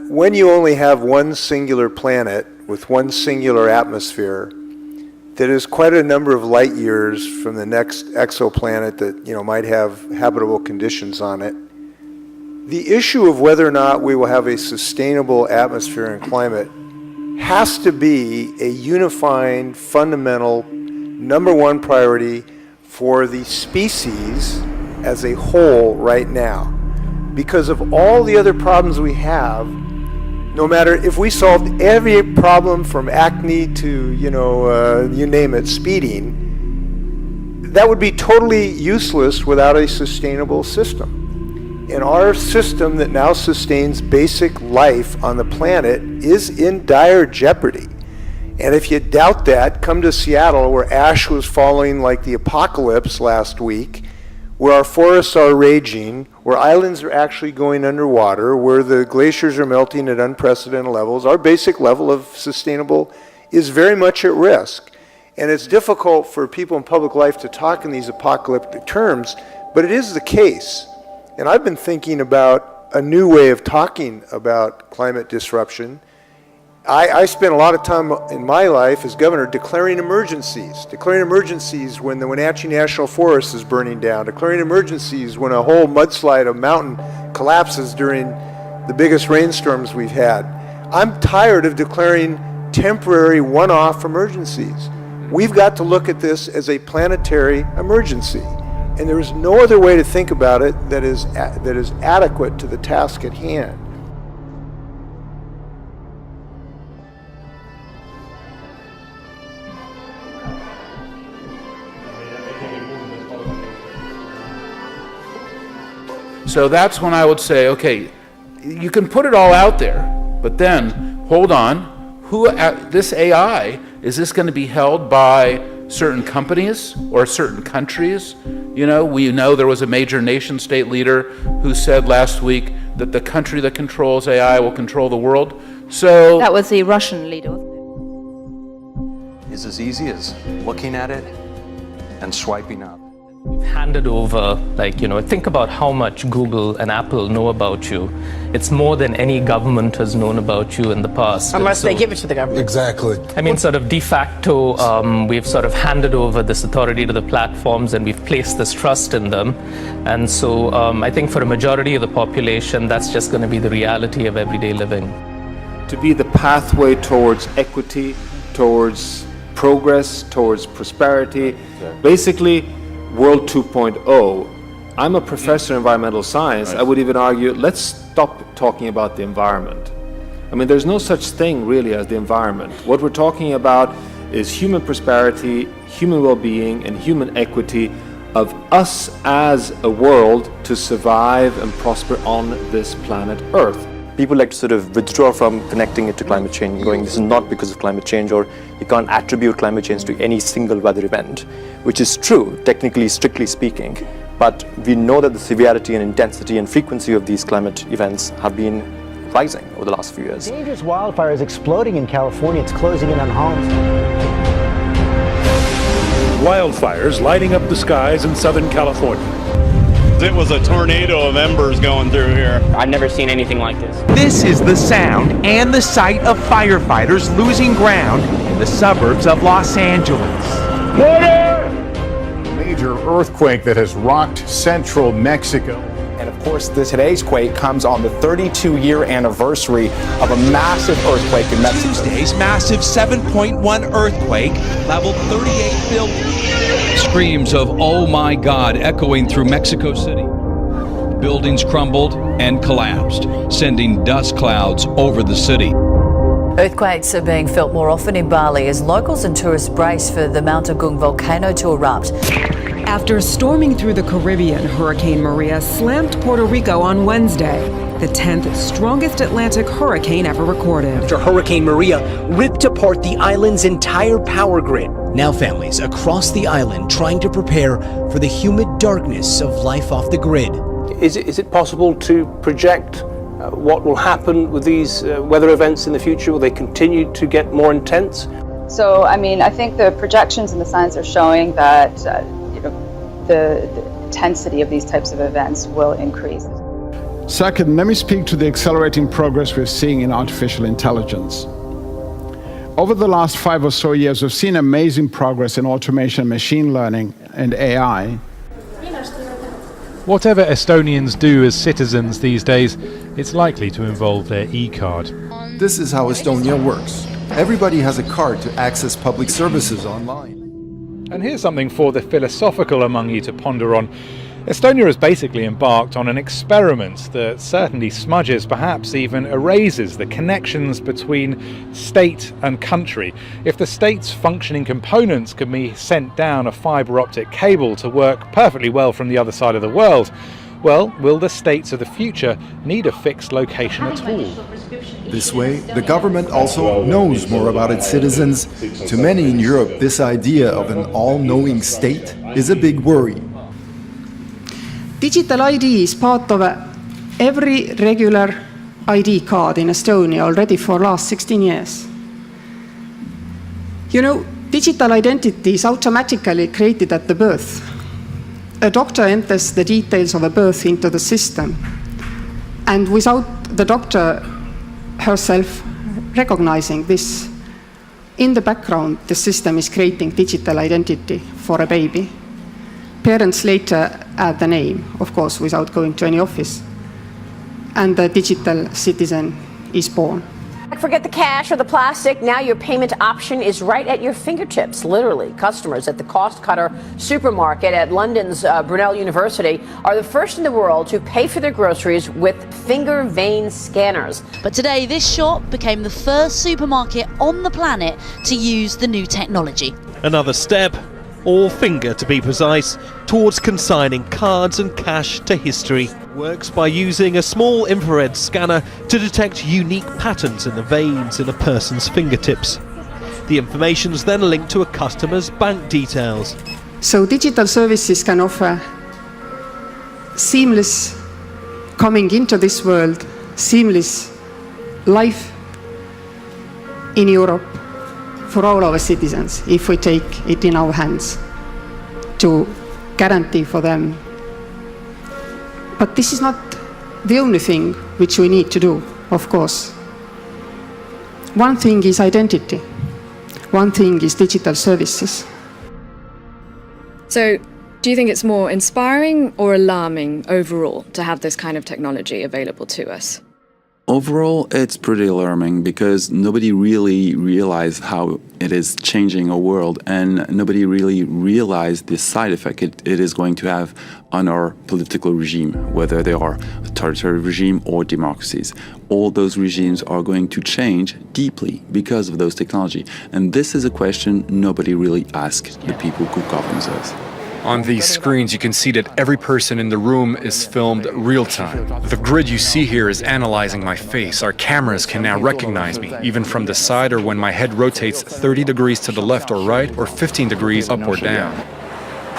when you only have one singular planet with one singular atmosphere that is quite a number of light years from the next exoplanet that, you know, might have habitable conditions on it, the issue of whether or not we will have a sustainable atmosphere and climate has to be a unifying, fundamental, number one priority for the species as a whole right now. Because of all the other problems we have, no matter if we solved every problem from acne to, you name it, speeding, that would be totally useless without a sustainable system. And our system that now sustains basic life on the planet is in dire jeopardy. And if you doubt that, come to Seattle, where ash was falling like the apocalypse last week, where our forests are raging, where islands are actually going underwater, where the glaciers are melting at unprecedented levels. Our basic level of sustainable is very much at risk. And it's difficult for people in public life to talk in these apocalyptic terms, but it is the case. And I've been thinking about a new way of talking about climate disruption. I spent a lot of time in my life as governor declaring emergencies when the Wenatchee National Forest is burning down, declaring emergencies when a whole mudslide of mountain collapses during the biggest rainstorms we've had. I'm tired of declaring temporary one-off emergencies. We've got to look at this as a planetary emergency, and there is no other way to think about it that is adequate to the task at hand. So that's when I would say, okay, you can put it all out there, but then, hold on, this AI, is this going to be held by certain companies or certain countries? You know, we know there was a major nation-state leader who said last week that the country that controls AI will control the world. So that was the Russian leader, wasn't it? It's as easy as looking at it and swiping up. We've handed over, think about how much Google and Apple know about you. It's more than any government has known about you in the past. Unless they give it to the government. Exactly. I mean, sort of de facto, we've sort of handed over this authority to the platforms and we've placed this trust in them. And so I think for a majority of the population, that's just going to be the reality of everyday living. To be the pathway towards equity, towards progress, towards prosperity, basically, World 2.0. I'm a professor in environmental science. I would even argue, let's stop talking about the environment. I mean, there's no such thing really as the environment. What we're talking about is human prosperity, human well-being, and human equity of us as a world to survive and prosper on this planet Earth. People like to sort of withdraw from connecting it to climate change, going, this is not because of climate change, or you can't attribute climate change to any single weather event, which is true, technically, strictly speaking. But we know that the severity and intensity and frequency of these climate events have been rising over the last few years. Dangerous wildfires exploding in California. It's closing in on homes. Wildfires lighting up the skies in Southern California. It was a tornado of embers going through here. I've never seen anything like this. This is the sound and the sight of firefighters losing ground in the suburbs of Los Angeles. A major earthquake that has rocked central Mexico. And of course, today's quake comes on the 32-year anniversary of a massive earthquake in Mexico. Tuesday's massive 7.1 earthquake leveled 38 buildings. Screams of "Oh my God" echoing through Mexico City. Buildings crumbled and collapsed, sending dust clouds over the city. Earthquakes are being felt more often in Bali as locals and tourists brace for the Mount Agung volcano to erupt. After storming through the Caribbean, Hurricane Maria slammed Puerto Rico on Wednesday, the 10th strongest Atlantic hurricane ever recorded. After Hurricane Maria ripped apart the island's entire power grid. Now families across the island trying to prepare for the humid darkness of life off the grid. Is it possible to project what will happen with these weather events in the future? Will they continue to get more intense? So, I think the projections and the signs are showing that the intensity of these types of events will increase. Second, let me speak to the accelerating progress we're seeing in artificial intelligence. Over the last 5 or so years, we've seen amazing progress in automation, machine learning, and AI. Whatever Estonians do as citizens these days, it's likely to involve their e-card. This is how Estonia works. Everybody has a card to access public services online. And here's something for the philosophical among you to ponder on. Estonia has basically embarked on an experiment that certainly smudges, perhaps even erases, the connections between state and country. If the state's functioning components can be sent down a fibre optic cable to work perfectly well from the other side of the world, well, will the states of the future need a fixed location at all? This way, the government also knows more about its citizens. To many in Europe, this idea of an all-knowing state is a big worry. Digital ID is part of every regular ID card in Estonia already for the last 16 years. You know, digital identity is automatically created at the birth. A doctor enters the details of a birth into the system, and without the doctor herself recognizing this, in the background, the system is creating digital identity for a baby. Parents later add the name, of course, without going to any office, and the digital citizen is born. Forget the cash or the plastic. Now your payment option is right at your fingertips, literally. Customers at the Cost Cutter supermarket at London's Brunel University are the first in the world to pay for their groceries with finger vein scanners. But today, this shop became the first supermarket on the planet to use the new technology. Another step, or finger to be precise, towards consigning cards and cash to history. Works by using a small infrared scanner to detect unique patterns in the veins in a person's fingertips. The information's then linked to a customer's bank details. So digital services can offer seamless coming into this world, seamless life in Europe for all our citizens, if we take it in our hands to guarantee for them. But this is not the only thing which we need to do, of course. One thing is identity. One thing is digital services. So, do you think it's more inspiring or alarming overall to have this kind of technology available to us? Overall, it's pretty alarming because nobody really realized how it is changing our world, and nobody really realized the side effect it is going to have on our political regime, whether they are authoritarian regime or democracies. All those regimes are going to change deeply because of those technology. And this is a question nobody really asked the people who govern us. On these screens, you can see that every person in the room is filmed real time. The grid you see here is analyzing my face. Our cameras can now recognize me, even from the side or when my head rotates 30 degrees to the left or right, or 15 degrees up or down.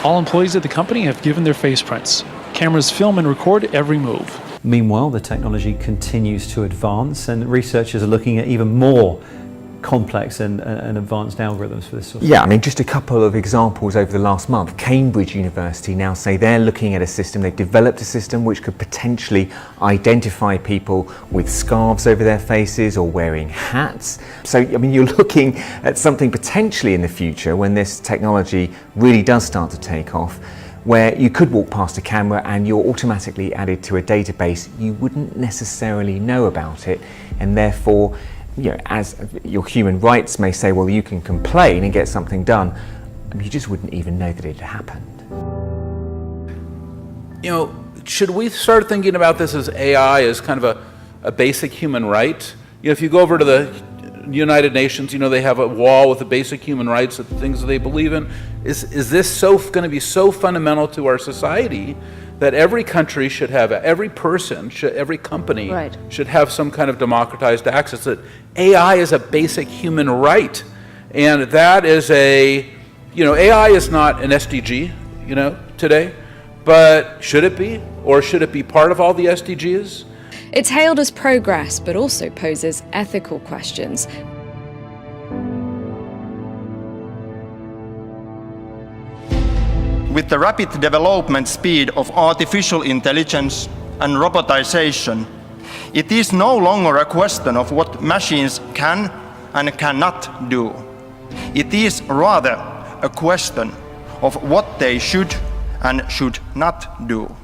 All employees at the company have given their face prints. Cameras film and record every move. Meanwhile, the technology continues to advance, and researchers are looking at even more complex and advanced algorithms for this sort of thing. I mean, just a couple of examples over the last month. Cambridge University now say they're looking at a system, they've developed a system which could potentially identify people with scarves over their faces or wearing hats. So, I mean, you're looking at something potentially in the future when this technology really does start to take off, where you could walk past a camera and you're automatically added to a database. You wouldn't necessarily know about it, and therefore, you know, as your human rights may say, well, you can complain and get something done, you just wouldn't even know that it had happened. You know, should we start thinking about this as AI as kind of a basic human right? You know, if you go over to the United Nations, you know, they have a wall with the basic human rights, the things that they believe in. Is this going to be so fundamental to our society that every country should have, every person, every company should have some kind of democratized access, that AI is a basic human right? And that is AI is not an SDG, today, but should it be? Or should it be part of all the SDGs? It's hailed as progress, but also poses ethical questions. With the rapid development speed of artificial intelligence, and robotization, it is no longer a question of what machines can and cannot do. It is rather a question of what they should and should not do.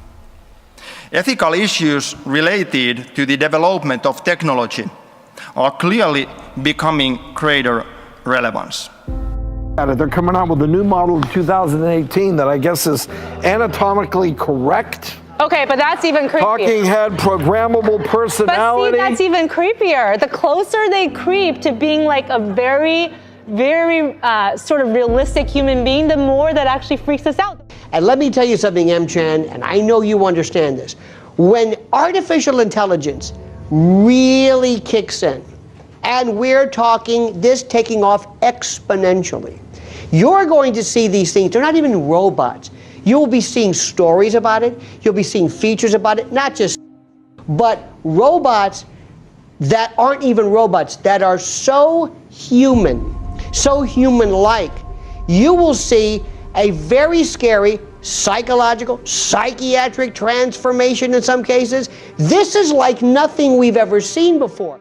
Ethical issues related to the development of technology are clearly becoming greater relevance. They're coming out with a new model in 2018 that I guess is anatomically correct. Okay, but that's even creepier. Talking head, programmable personality. But see, that's even creepier. The closer they creep to being like a very, very sort of realistic human being, the more that actually freaks us out. And let me tell you something, M-Chan, and I know you understand this. When artificial intelligence really kicks in, and we're talking this taking off exponentially, you're going to see these things. They're not even robots. You will be seeing stories about it. You'll be seeing features about it, not just, but robots that aren't even robots, that are so human, so human-like. You will see a very scary psychological, psychiatric transformation in some cases. This is like nothing we've ever seen before.